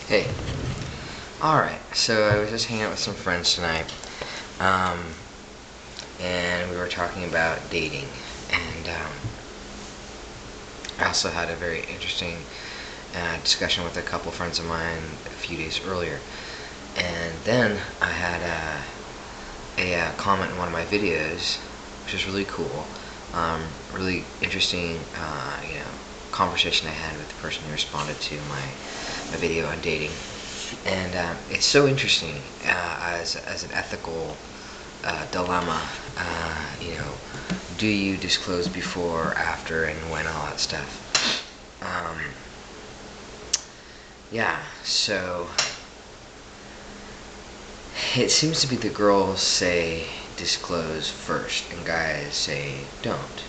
Hey. Alright, so I was just hanging out with some friends tonight, and we were talking about dating, and I also had a very interesting discussion with a couple friends of mine a few days earlier, and then I had a comment in one of my videos, which was really cool, really interesting, conversation I had with the person who responded to my video on dating. And it's so interesting as an ethical dilemma. Do you disclose before, after, and when, all that stuff? Yeah, so it seems to be the girls say disclose first, and guys say don't.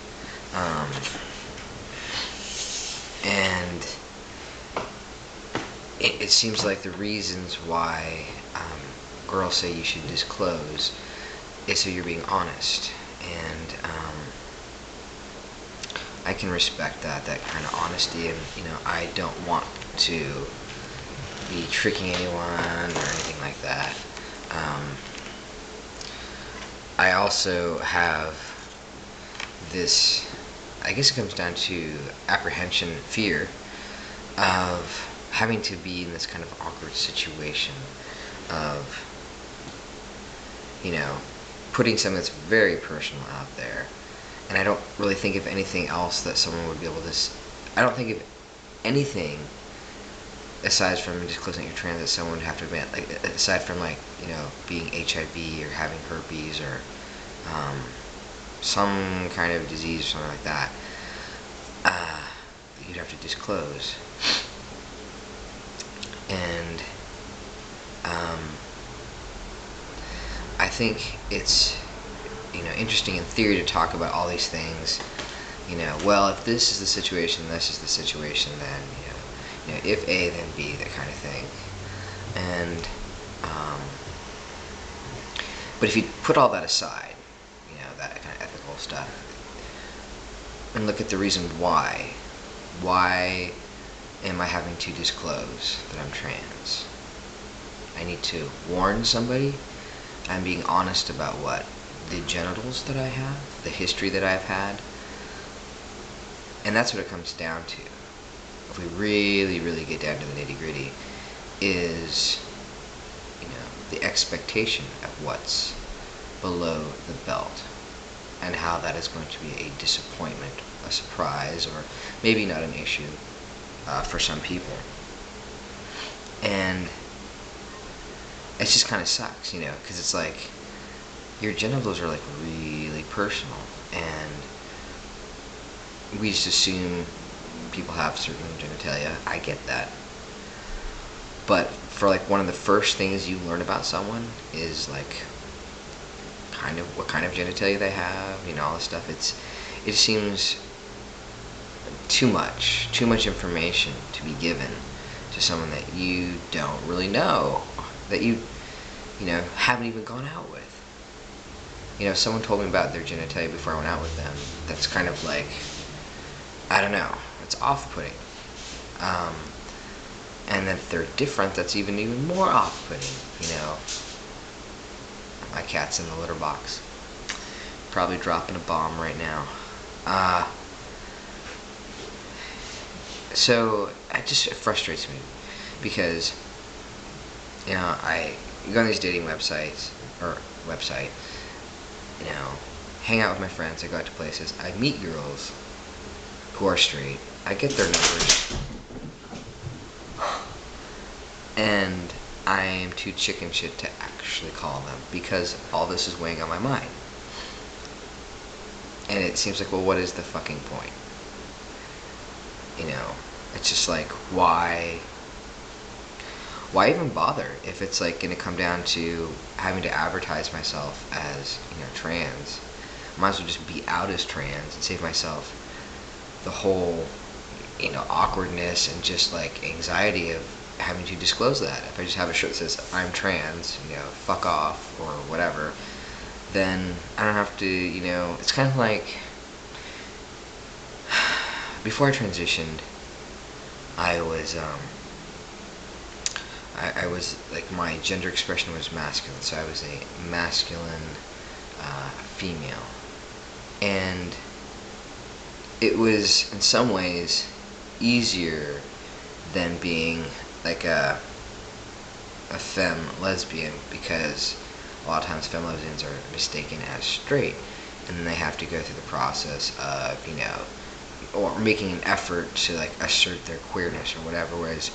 And it seems like the reasons why girls say you should disclose is so you're being honest, and I can respect that kind of honesty, and I don't want to be tricking anyone or anything like that. I also have this, I guess it comes down to apprehension, fear of having to be in this kind of awkward situation of, putting something that's very personal out there. And I don't really think of anything else that someone would be able to, I don't think of anything aside from disclosing your trans that someone would have to admit, like, aside from, like, being HIV or having herpes or some kind of disease or something like that, you'd have to disclose. And I think it's interesting in theory to talk about all these things. Well, if this is the situation, this is the situation, then if A, then B, that kind of thing. And but if you put all that aside, that kind of ethical stuff, and look at the reason why am I having to disclose that I'm trans? I need to warn somebody. I'm being honest about what? The genitals that I have, the history that I've had. And that's what it comes down to. If we really, really get down to the nitty-gritty, is, the expectation of what's below the belt, and how that is going to be a disappointment, a surprise, or maybe not an issue for some people. And it just kind of sucks, because it's like your genitals are like really personal, and we just assume people have certain genitalia. I get that, but for like one of the first things you learn about someone is like kind of what kind of genitalia they have, all this stuff. It seems too much information to be given to someone that you don't really know, that you haven't even gone out with. If someone told me about their genitalia before I went out with them, that's kind of like, I don't know, it's off-putting. And then if they're different, that's even more off-putting. My cat's in the litter box, probably dropping a bomb right now. So it frustrates me, because I go on these dating websites, hang out with my friends, I go out to places, I meet girls who are straight, I get their numbers, and I am too chicken shit to actually call them, because all this is weighing on my mind. And it seems like, well, what is the fucking point? It's just like, why even bother if it's like going to come down to having to advertise myself as trans? Might as well just be out as trans and save myself the whole awkwardness and just like anxiety of having to disclose that. If I just have a shirt that says I'm trans, fuck off or whatever, then I don't have to, it's kind of like before I transitioned, I was I was like, my gender expression was masculine, so I was a masculine female, and it was in some ways easier than being like a femme lesbian, because a lot of times femme lesbians are mistaken as straight, and then they have to go through the process of, or making an effort to like assert their queerness or whatever. Whereas,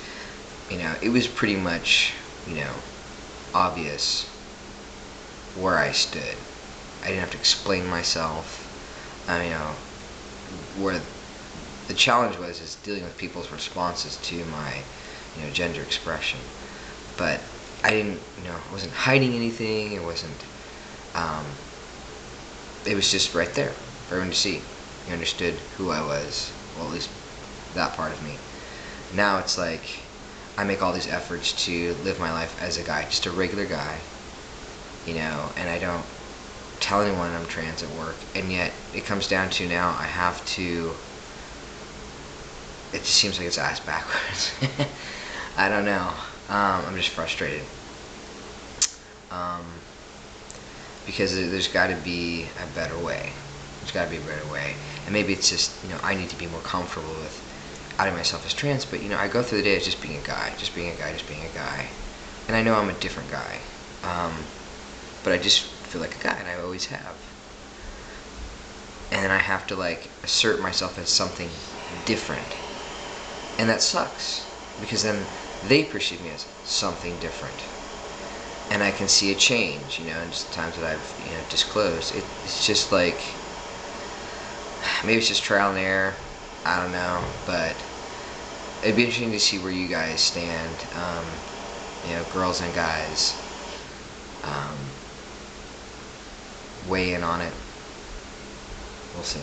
it was pretty much, obvious where I stood. I didn't have to explain myself. Where the challenge was is dealing with people's responses to my, gender expression. But I didn't, I wasn't hiding anything. It wasn't. It was just right there for everyone to see. You understood who I was. Well, at least that part of me. Now it's like I make all these efforts to live my life as a guy, just a regular guy, and I don't tell anyone I'm trans at work, and yet it comes down to now I have to. It just seems like it's ass backwards. I don't know. I'm just frustrated. Because there's got to be a better way. There's got to be a better way. And maybe it's just, I need to be more comfortable with outing myself as trans, but, I go through the day as just being a guy, just being a guy, just being a guy. And I know I'm a different guy. But I just feel like a guy, and I always have. And then I have to, like, assert myself as something different. And that sucks, because then they perceive me as something different. And I can see a change, in just times that I've, disclosed. It's just like, maybe it's just trial and error. I don't know, but it'd be interesting to see where you guys stand, girls and guys, weigh in on it. We'll see.